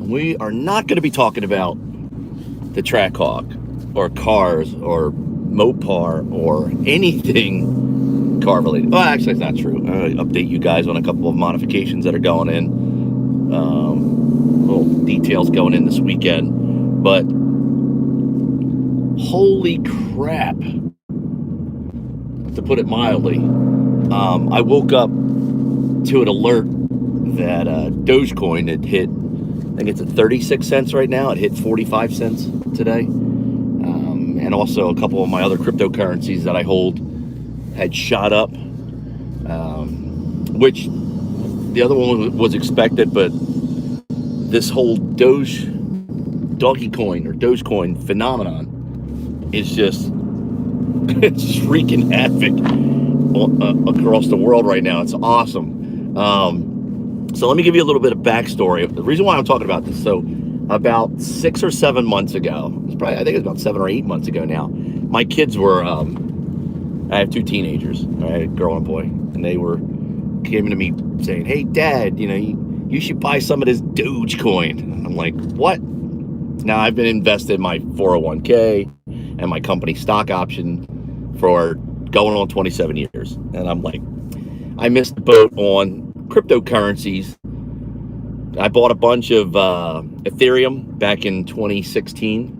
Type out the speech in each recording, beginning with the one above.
we are not going to be talking about the Trackhawk or cars or Mopar or anything car related. Well, actually, it's not true. I'll update you guys on a couple of modifications that are going in. Little details going in this weekend. But holy crap, to put it mildly, I woke up to an alert that Dogecoin had hit, I think it's at 36 cents right now. It hit 45 cents today. And also a couple of my other cryptocurrencies that I hold had shot up, which the other one was expected, but this whole Dogecoin phenomenon is just it's just wreaking havoc across the world right now. It's awesome. So let me give you a little bit of backstory. The reason why I'm talking about this, so about 6 or 7 months ago, I think it was about 7 or 8 months ago now, my kids were, I have 2 teenagers, right, a girl and a boy, and they came to me saying, hey, Dad, you should buy some of this Dogecoin. I'm like, what? Now, I've been invested in my 401k and my company stock option for going on 27 years. And I'm like, I missed the boat on cryptocurrencies. I bought a bunch of Ethereum back in 2016.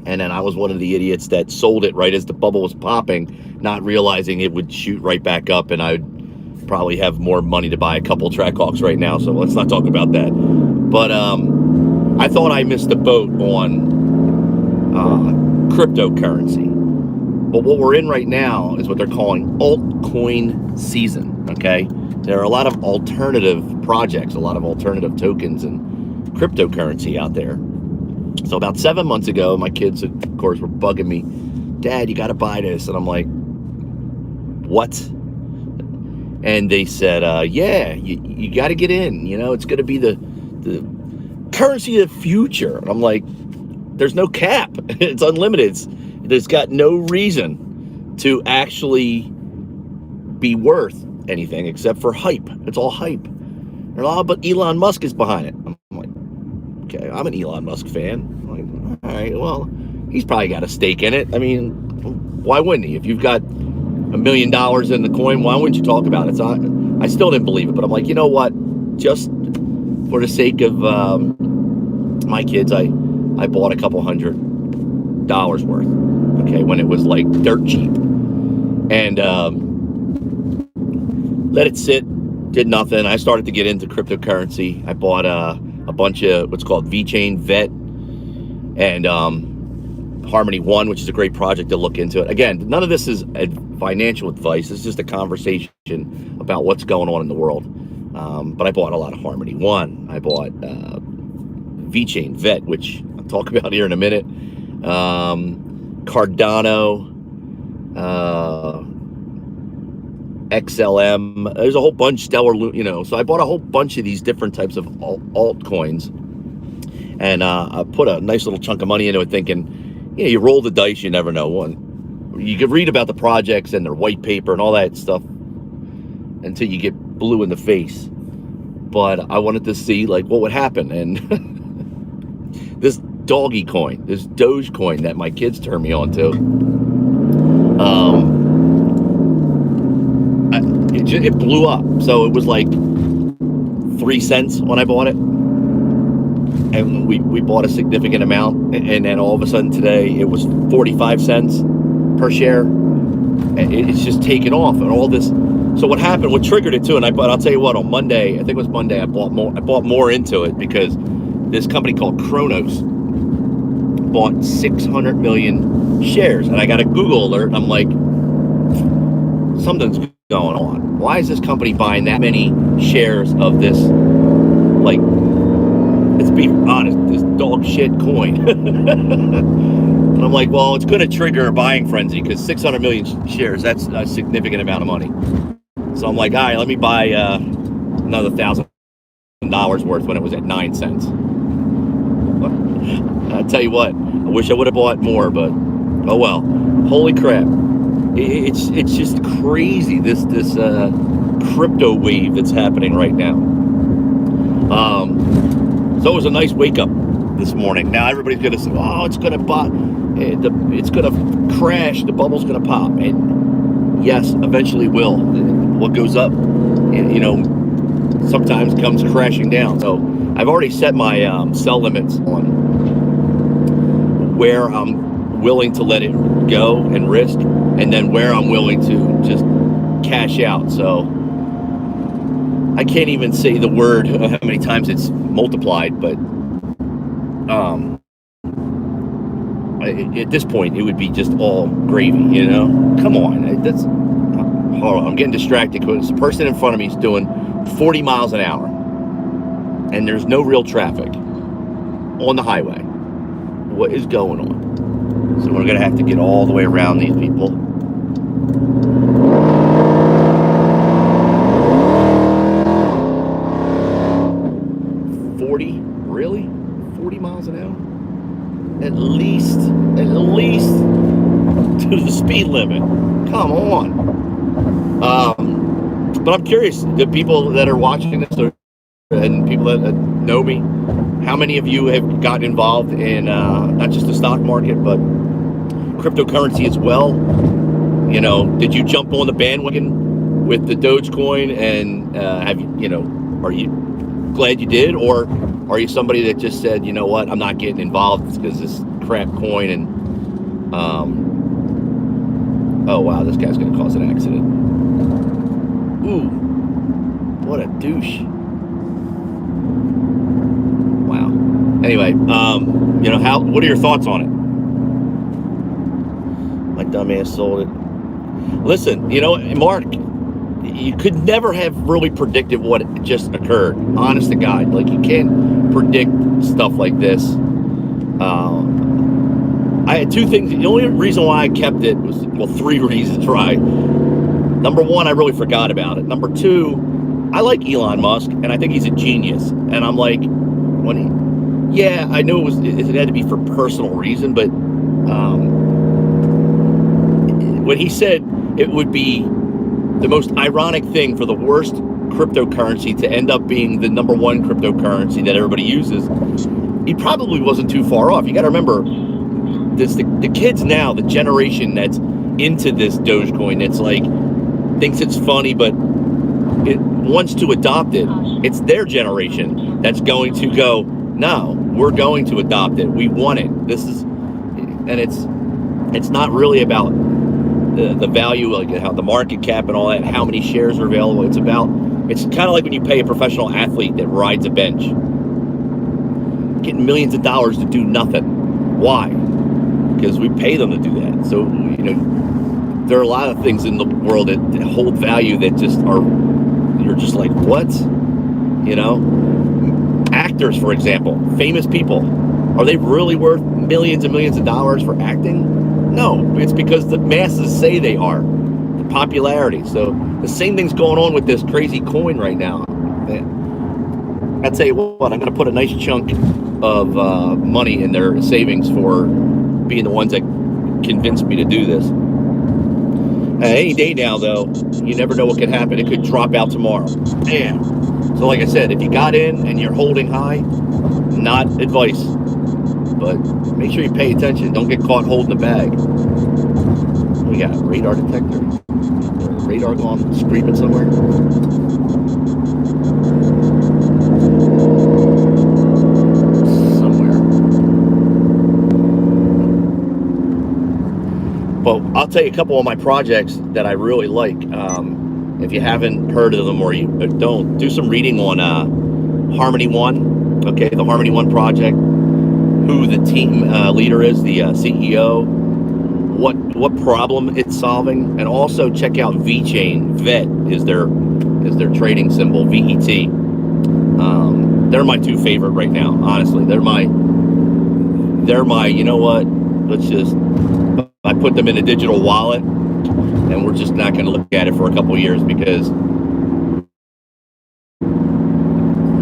And then I was one of the idiots that sold it right as the bubble was popping, not realizing it would shoot right back up and I would probably have more money to buy a couple Trackhawks right now. So let's not talk about that. But I thought I missed the boat on cryptocurrency. But what we're in right now is what they're calling altcoin season, okay? There are a lot of alternative projects, a lot of alternative tokens and cryptocurrency out there. So about 7 months ago, my kids, of course, were bugging me, Dad, you got to buy this. And I'm like, what? And they said, yeah, you got to get in. It's going to be the currency of the future. And I'm like, there's no cap. It's unlimited. There's got no reason to actually be worth anything except for hype. It's all hype. But Elon Musk is behind it. I'm like, okay, I'm an Elon Musk fan. I'm like, all right, well, he's probably got a stake in it. I mean, why wouldn't he? If you've got $1 million in the coin, why wouldn't you talk about it? So I still didn't believe it, but I'm like, you know what? Just for the sake of my kids, I bought a couple $100 worth, okay, when it was like dirt cheap. And let it sit, did nothing. I started to get into cryptocurrency. I bought a bunch of what's called VeChain, VET, and Harmony One, which is a great project to look into it. Again, none of this is financial advice. It's just a conversation about what's going on in the world. But I bought a lot of Harmony One. I bought VeChain, VET, which I'll talk about here in a minute. Cardano, XLM. There's a whole bunch, Stellar, so I bought a whole bunch of these different types of altcoins, and I put a nice little chunk of money into it, thinking, you roll the dice, you never know. You can read about the projects and their white paper and all that stuff until you get blue in the face. But I wanted to see like what would happen, and this Dogecoin that my kids turned me on to, it blew up. So it was like 3 cents when I bought it, and we bought a significant amount, and then all of a sudden today it was 45 cents per share, and it's just taken off. And all this, so what happened, what triggered it too, and I'll tell you what, on Monday, I think it was Monday, I bought more into it, because this company called Kronos bought 600 million shares, and I got a Google alert, and I'm like, something's going on. Why is this company buying that many shares of this, like, let's be honest, this dog shit coin? And I'm like, well, it's going to trigger a buying frenzy, because 600 million shares, that's a significant amount of money. So I'm like, all right, let me buy another $1,000 worth when it was at 9 cents. I'll tell you what, I wish I would have bought more, but oh well. Holy crap. It's just crazy, this crypto wave that's happening right now. So it was a nice wake up this morning. Now everybody's going to say, oh, it's going to pop. It's going to crash. The bubble's going to pop. And yes, eventually will. What goes up, sometimes comes crashing down. So I've already set my sell limits on where I'm willing to let it go and risk, and then where I'm willing to just cash out. So I can't even say the word how many times it's multiplied, but at this point it would be just all gravy, Come on, that's hold on, I'm getting distracted because the person in front of me is doing 40 miles an hour and there's no real traffic on the highway. What is going on? So we're gonna have to get all the way around these people. Really? 40 miles an hour? At least to the speed limit. Come on. But I'm curious, the people that are watching this and people that know me, how many of you have gotten involved in not just the stock market, but cryptocurrency as well? Did you jump on the bandwagon with the Dogecoin and are you glad you did, or are you somebody that just said, you know what, I'm not getting involved because this crap coin and oh wow, this guy's gonna cause an accident. Ooh, what a douche. Wow. Anyway, what are your thoughts on it? My dumbass sold it. Listen, Mark, you could never have really predicted what just occurred. Honest to God, like you can't predict stuff like this. I had two things. The only reason why I kept it was, three reasons, right? Number one, I really forgot about it. Number two, I like Elon Musk, and I think he's a genius. And I'm like, I knew it had to be for personal reason, but when he said it would be the most ironic thing for the worst cryptocurrency to end up being the number one cryptocurrency that everybody uses, he probably wasn't too far off. You got to remember, the kids now, the generation that's into this Dogecoin, that's like thinks it's funny, but it wants to adopt it. It's their generation that's going to go, no, we're going to adopt it. We want it. It's not really about the value, like how the market cap and all that, how many shares are available. It's kind of like when you pay a professional athlete that rides a bench, getting millions of dollars to do nothing. Why? Because we pay them to do that. So, there are a lot of things in the world that hold value that you're just like, what? Actors, for example, famous people, are they really worth millions and millions of dollars for acting? No, it's because the masses say they are, the popularity. So the same thing's going on with this crazy coin right now. I tell you what, I'm going to put a nice chunk of money in their savings for being the ones that convinced me to do this. Any day now, though, you never know what could happen. It could drop out tomorrow. Damn. So like I said, if you got in and you're holding high, not advice. But make sure you pay attention. Don't get caught holding the bag. We got radar detector. Radar gone screaming somewhere. But I'll tell you a couple of my projects that I really like. If you haven't heard of them or you don't, do some reading on Harmony One. Okay, the Harmony One project. Who the team leader is, the CEO. What problem it's solving, and also check out VeChain. VET is their trading symbol. VET. They're my two favorite right now. Honestly, they're my. You know what? I put them in a digital wallet, and we're just not going to look at it for a couple of years, because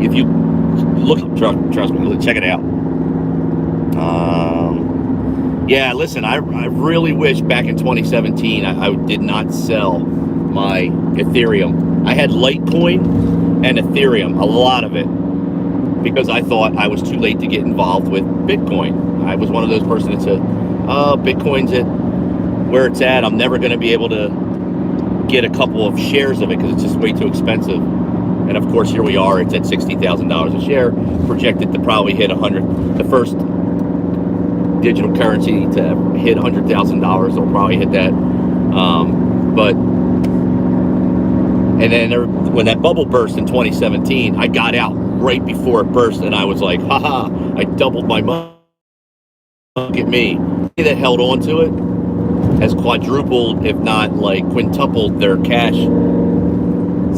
if you look, trust me, check it out. Yeah, listen, I really wish back in 2017 I did not sell my Ethereum. I had Litecoin and Ethereum, a lot of it. because I thought I was too late to get involved with Bitcoin. I was one of those persons that said, oh, Bitcoin's at where it's at. I'm never going to be able to get a couple of shares of it because it's just way too expensive. And of course, here we are. It's at $60,000 a share, projected to probably hit 100. The first digital currency to hit $100,000, they'll probably hit that. And then when that bubble burst in 2017, I got out right before it burst, and I was like, haha, I doubled my money. Look at me. That held on to it has quadrupled, if not like quintupled their cash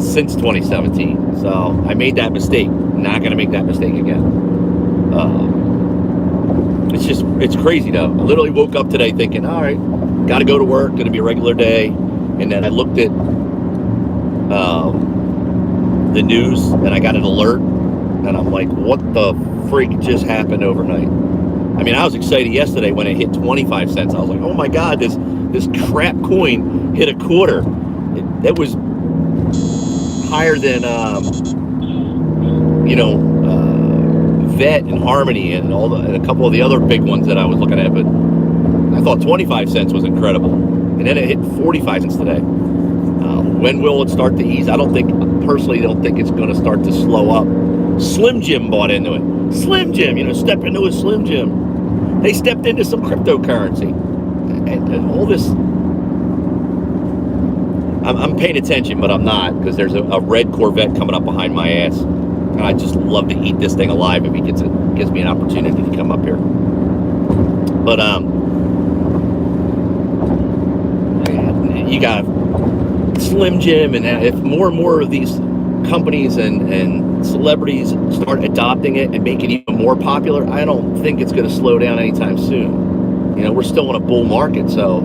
since 2017. So I made that mistake. Not going to make that mistake again. It's crazy though. I literally woke up today thinking, all right, got to go to work, going to be a regular day. And then I looked at the news and I got an alert and I'm like, what the freak just happened overnight? I mean, I was excited yesterday when it hit 25 cents. I was like, oh my God, this crap coin hit a quarter. It was higher than, Vet and Harmony and and a couple of the other big ones that I was looking at. But I thought 25 cents was incredible. And then it hit 45 cents today. When will it start to ease? Personally don't think it's going to start to slow up. Slim Jim bought into it. Slim Jim, step into a Slim Jim. They stepped into some cryptocurrency. And all this, I'm paying attention, but I'm not, because there's a red Corvette coming up behind my ass. And I just love to eat this thing alive if he gives me an opportunity to come up here. But you got Slim Jim, and if more and more of these companies and celebrities start adopting it and make it even more popular, I don't think it's going to slow down anytime soon. We're still in a bull market, so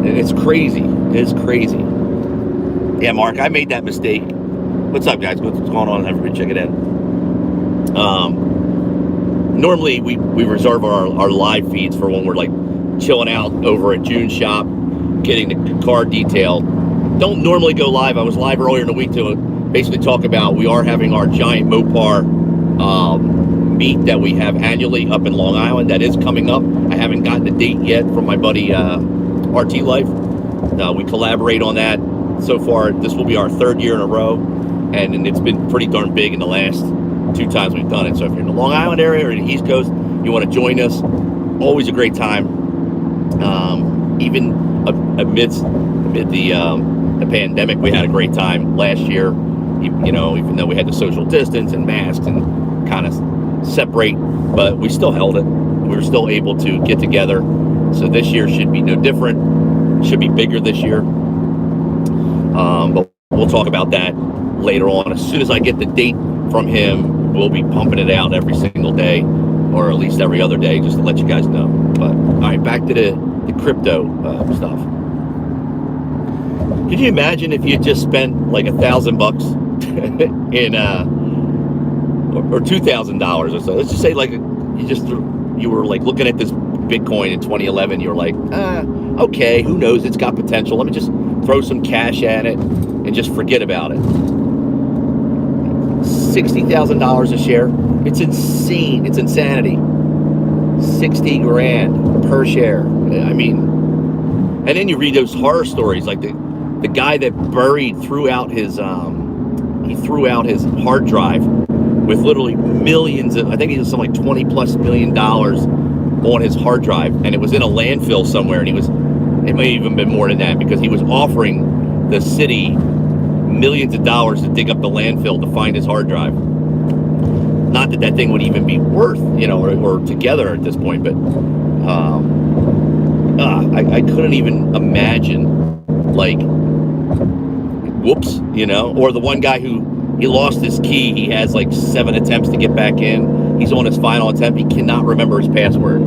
it's crazy. It's crazy. Yeah, Mark, I made that mistake. What's up, guys? What's going on? Everybody check it in. Normally, we reserve our live feeds for when we're like chilling out over at June Shop, getting the car detailed. Don't normally go live. I was live earlier in the week to basically talk about we are having our giant Mopar meet that we have annually up in Long Island. That is coming up. I haven't gotten a date yet from my buddy RT Life. We collaborate on that. So far, this will be our third year in a row, and it's been pretty darn big in the last 2 times we've done it. So if you're in the Long Island area or the East Coast, you want to join us, always a great time. Even amid the pandemic, we had a great time last year, even though we had to social distance and masks and kind of separate, but we still held it. We were still able to get together. So this year should be no different. Should be bigger this year. But we'll talk about that later on. As soon as I get the date from him, we'll be pumping it out every single day, or at least every other day, just to let you guys know. But all right, back to the crypto stuff. Could you imagine if you had just spent like $1,000 in or $2,000 or so? Let's just say like you were like looking at this Bitcoin in 2011. You're like, okay, who knows? It's got potential. Let me just throw some cash at it and just forget about it. $60,000 a share. It's insane. It's insanity. 60 grand per share. I mean, and then you read those horror stories, like the guy that threw out his hard drive with literally millions of, I think he was something like $20+ million on his hard drive, and it was in a landfill somewhere, and it may even been more than that, because he was offering the city millions of dollars to dig up the landfill to find his hard drive. Not that thing would even be worth, or together at this point, but I couldn't even imagine, like, whoops, or the one guy who, he lost his key. He has like 7 attempts to get back in. He's on his final attempt. He cannot remember his password.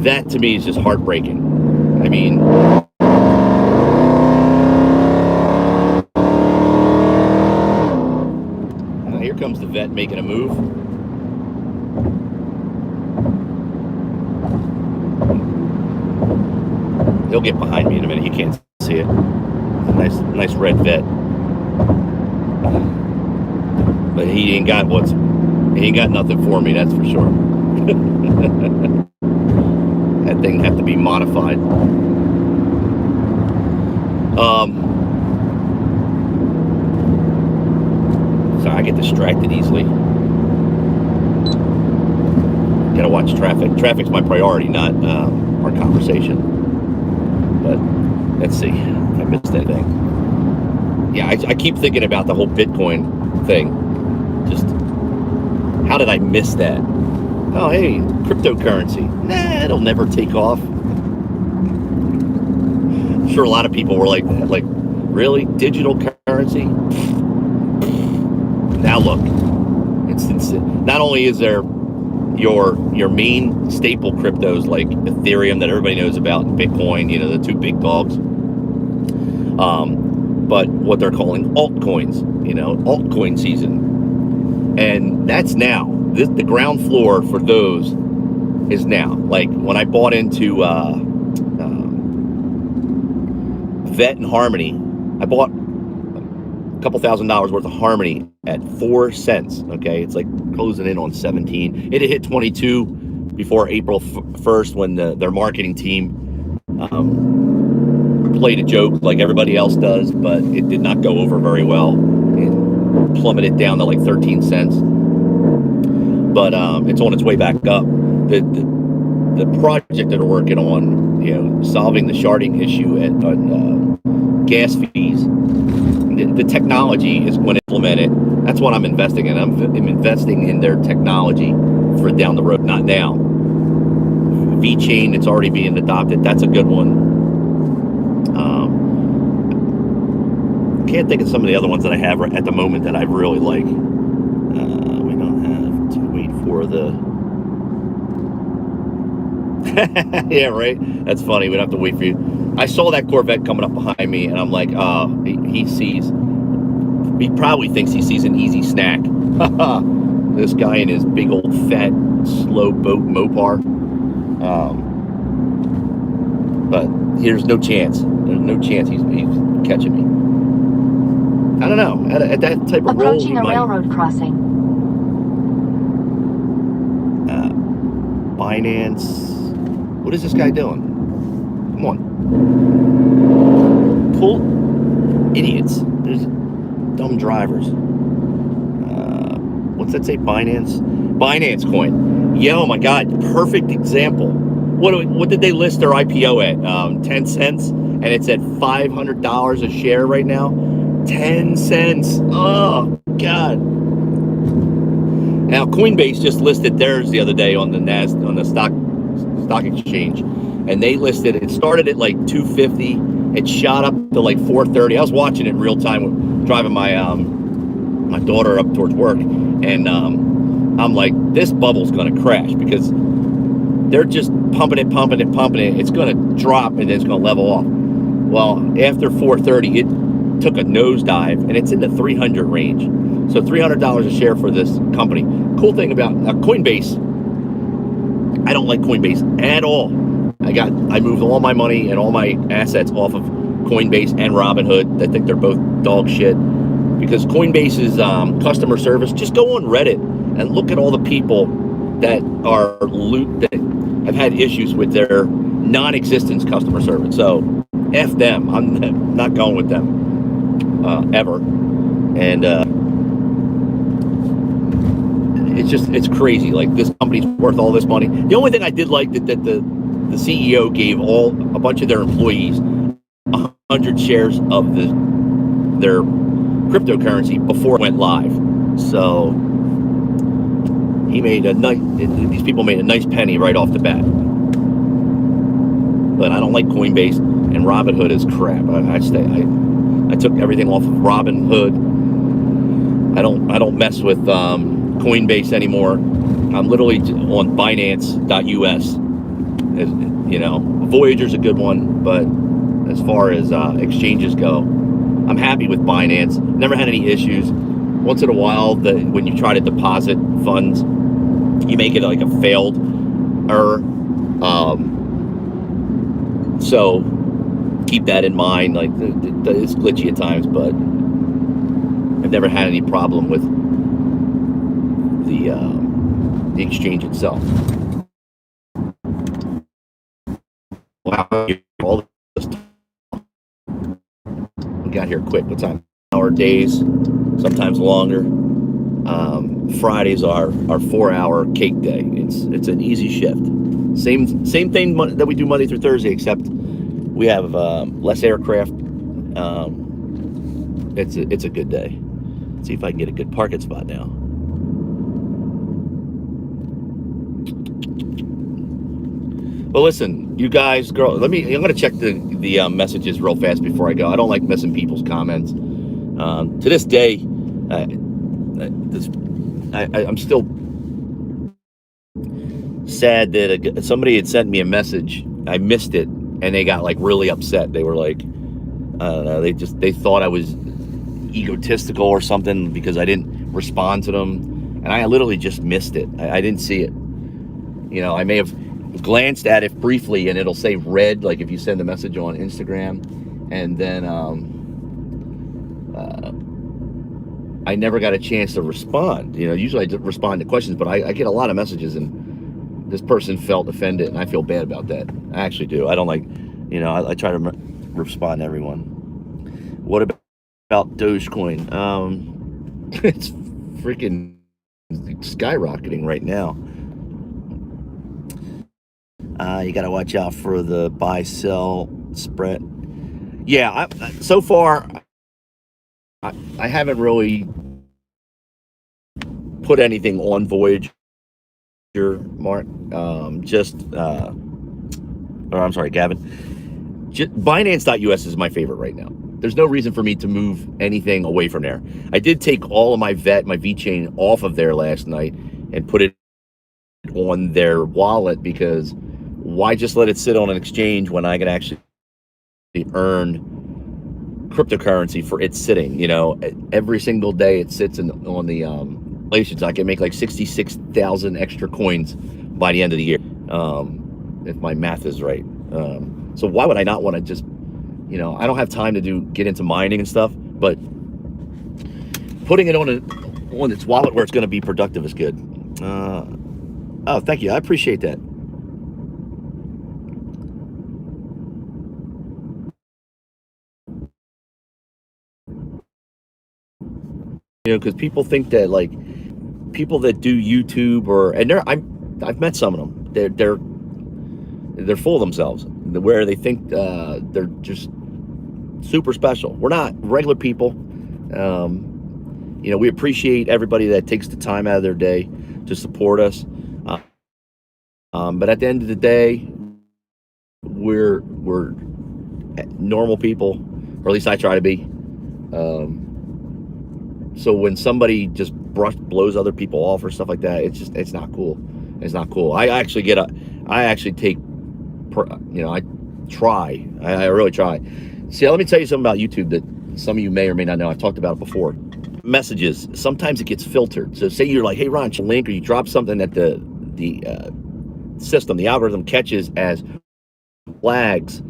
That to me is just heartbreaking. I mean, here comes the vet making a move. He'll get behind me in a minute. You can't see it. It's a nice red vet. But he ain't got nothing for me, that's for sure. That thing have to be modified. So I get distracted easily. Gotta watch traffic. Traffic's my priority, not our conversation. But let's see if I missed anything. Yeah, I keep thinking about the whole Bitcoin thing. Just, how did I miss that? Oh, hey, cryptocurrency. Nah, it'll never take off. I'm sure a lot of people were like that. Like, really? Digital currency? Now look, it's not only is there your main staple cryptos like Ethereum that everybody knows about, and Bitcoin, the two big dogs, but what they're calling altcoins, altcoin season. And that's now. The ground floor for those is now. Like when I bought into Vet and Harmony, I bought a couple $1,000s worth of Harmony at 4 cents. Okay, it's like closing in on 17. It had hit 22 before April 1st when their marketing team played a joke like everybody else does, but it did not go over very well and plummeted down to like 13 cents. But it's on its way back up. The project that we're working on, solving the sharding issue on gas fees. The technology is going to implement it. That's what I'm investing in. I'm investing in their technology for down the road, not now. VeChain, it's already being adopted. That's a good one. Can't think of some of the other ones that I have at the moment that I really like. We don't have to wait for the... Yeah, right? That's funny. We don't have to wait for you. I saw that Corvette coming up behind me, and I'm like, he probably thinks he sees an easy snack. This guy in his big old fat slow boat Mopar. But there's no chance. There's no chance he's catching me. I don't know. At that type of roll, approaching a railroad crossing. Binance. What is this guy doing? Come on. Pull. Idiots. There's dumb drivers. What's that say? Binance coin. Yeah, oh my God. Perfect example. What did they list their IPO at? 10 cents? And it's at $500 a share right now? 10 cents. Oh, God. Now, Coinbase just listed theirs the other day on the stock exchange, and they listed it started at like 250. It shot up to like 430. I was watching it in real time, driving my daughter up towards work, and I'm like, this bubble's going to crash because they're just pumping it. It's going to drop and then it's going to level off. Well, after 430, it took a nosedive, and it's in the 300 range. So $300 a share for this company. Cool thing about Coinbase, I don't like Coinbase at all. I moved all my money and all my assets off of Coinbase and Robinhood. I think they're both dog shit because Coinbase's customer service. Just go on Reddit and look at all the people that that have had issues with their non-existence customer service. So F them. I'm not going with them ever. And it's crazy. Like, this company's worth all this money. The only thing I did like that the CEO gave a bunch of their employees 100 shares of their cryptocurrency before it went live. So these people made a nice penny right off the bat. But I don't like Coinbase, and Robinhood is crap. I took everything off of Robinhood. I don't mess with Coinbase anymore. I'm literally on Binance.us. Voyager's a good one, but as far as exchanges go, I'm happy with Binance. Never had any issues. Once in a while, when you try to deposit funds, you make it like a failed error. So keep that in mind. Like, it's glitchy at times, but I've never had any problem with the exchange itself. Wow, all this we got here quick. What time? Hour days, sometimes longer. Fridays are our 4-hour cake day. It's an easy shift. Same thing that we do Monday through Thursday, except we have less aircraft. It's a good day. Let's see if I can get a good parking spot now. Well, listen, you guys, girl. I'm gonna check the messages real fast before I go. I don't like missing people's comments. To this day, I'm still sad that somebody had sent me a message. I missed it, and they got like really upset. They were like, I don't know. They thought I was egotistical or something because I didn't respond to them, and I literally just missed it. I didn't see it. You know, I may have glanced at it briefly, and it'll say read, like if you send a message on Instagram, and then I never got a chance to respond. You know, usually I respond to questions, but I get a lot of messages, and this person felt offended, and I feel bad about that. I actually do. I don't like, you know, I try to respond to everyone. What about Dogecoin? It's freaking skyrocketing right now. You got to watch out for the buy-sell spread. Yeah, so far, I haven't really put anything on Voyager, Mark. I'm sorry, Gavin. Binance.us is my favorite right now. There's no reason for me to move anything away from there. I did take all of my VeChain off of there last night and put it on their wallet, because why just let it sit on an exchange when I can actually earn cryptocurrency for it sitting? You know, every single day it sits on the relations. I can make like 66,000 extra coins by the end of the year, if my math is right. So why would I not want to just, you know, I don't have time to get into mining and stuff, but putting it on its wallet where it's going to be productive is good. Oh, thank you. I appreciate that. You know, because people think that, like, people that do YouTube I've met some of them. They're full of themselves, where they think they're just super special. We're not regular people. You know, we appreciate everybody that takes the time out of their day to support us. But at the end of the day, we're normal people, or at least I try to be. So when somebody just blows other people off or stuff like that, it's not cool. It's not cool. I actually take, you know, I try. I really try. See, let me tell you something about YouTube that some of you may or may not know. I've talked about it before. Messages, sometimes it gets filtered. So say you're like, hey, Ron, a link, or you drop something that the system, the algorithm catches as flags,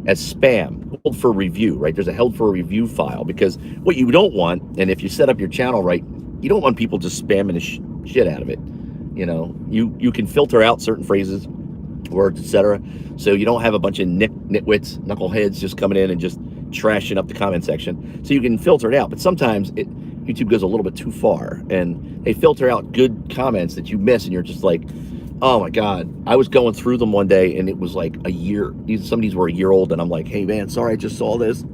as spam, held for review, right? There's a held for review file, because what you don't want, and if you set up your channel right, you don't want people just spamming the shit out of it. You know, you can filter out certain phrases, words, etc. So you don't have a bunch of nitwits, knuckleheads just coming in and just trashing up the comment section. So you can filter it out, but sometimes YouTube goes a little bit too far, and they filter out good comments that you miss, and you're just like, oh my God. I was going through them one day, and it was like a year. Some of these were a year old, and I'm like, hey man, sorry, I just saw this.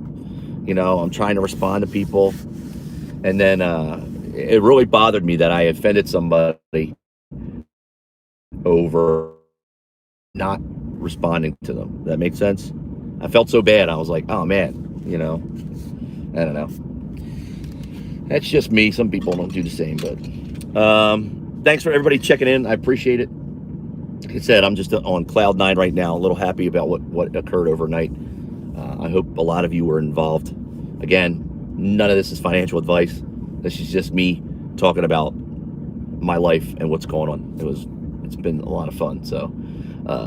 You know, I'm trying to respond to people. And then it really bothered me that I offended somebody over not responding to them. That makes sense? I felt so bad. I was like, oh man, you know, I don't know. That's just me. Some people don't do the same, but thanks for everybody checking in. I appreciate it. Like I said, I'm just on cloud 9 right now, a little happy about what occurred overnight. I hope a lot of you were involved. Again, none of this is financial advice. This is just me talking about my life and what's going on. It's been a lot of fun. So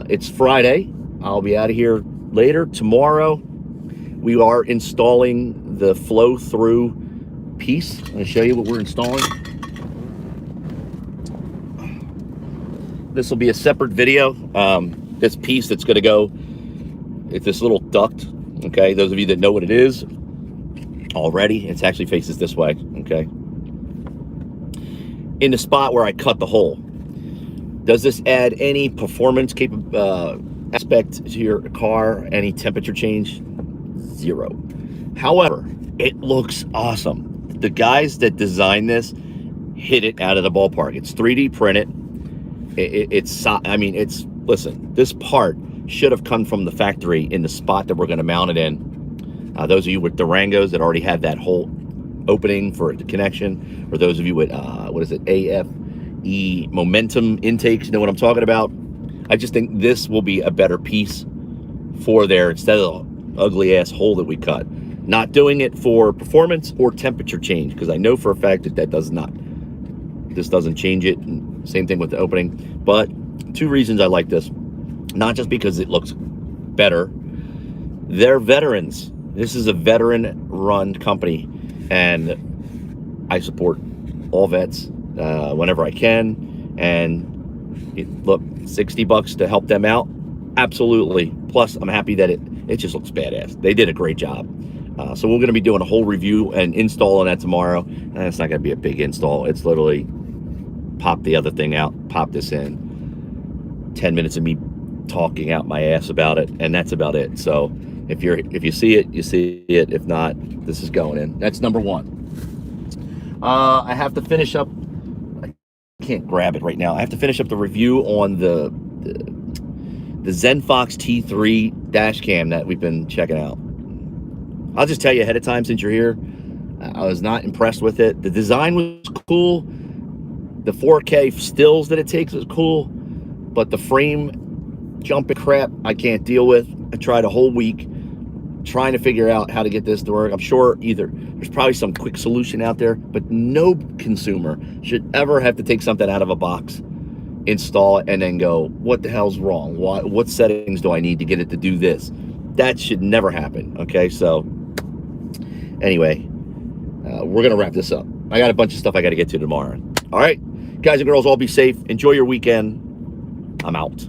it's Friday. I'll be out of here later. Tomorrow, we are installing the flow through piece. I'm going to show you what we're installing. This will be a separate video. This piece that's going to go, it's this little duct. Okay, those of you that know what it is already, it actually faces this way. Okay, in the spot where I cut the hole. Does this add any performance aspect to your car? Any temperature change? Zero. However, it looks awesome. The guys that designed this hit it out of the ballpark. It's 3D printed. Listen, this part should have come from the factory in the spot that we're going to mount it in. Those of you with Durangos that already have that whole opening for the connection, or those of you with, AFK Momentum Intakes, you know what I'm talking about? I just think this will be a better piece for there instead of the ugly ass hole that we cut. Not doing it for performance or temperature change, because I know for a fact that this doesn't change it. Same thing with the opening. But 2 reasons I like this. Not just because it looks better. They're veterans. This is a veteran-run company, and I support all vets whenever I can. And look, $60 to help them out, absolutely. Plus, I'm happy that it just looks badass. They did a great job. So we're going to be doing a whole review and install on that tomorrow. And it's not going to be a big install. It's literally pop the other thing out, pop this in. 10 minutes of me talking out my ass about it, and that's about it. So if you see it, you see it. If not, this is going in. That's number 1. I have to finish up. I can't grab it right now. I have to finish up the review on the ZenFox T3 dash cam that we've been checking out. I'll just tell you ahead of time, since you're here, I was not impressed with it. The design was cool. The 4K stills that it takes was cool, but the frame jumping crap I can't deal with. I tried a whole week trying to figure out how to get this to work. I'm sure there's probably some quick solution out there, but no consumer should ever have to take something out of a box, install it, and then go, what the hell's wrong? What settings do I need to get it to do this? That should never happen. Okay, so anyway, we're gonna wrap this up. I got a bunch of stuff I got to get to tomorrow. All right, guys and girls, all be safe. Enjoy your weekend. I'm out.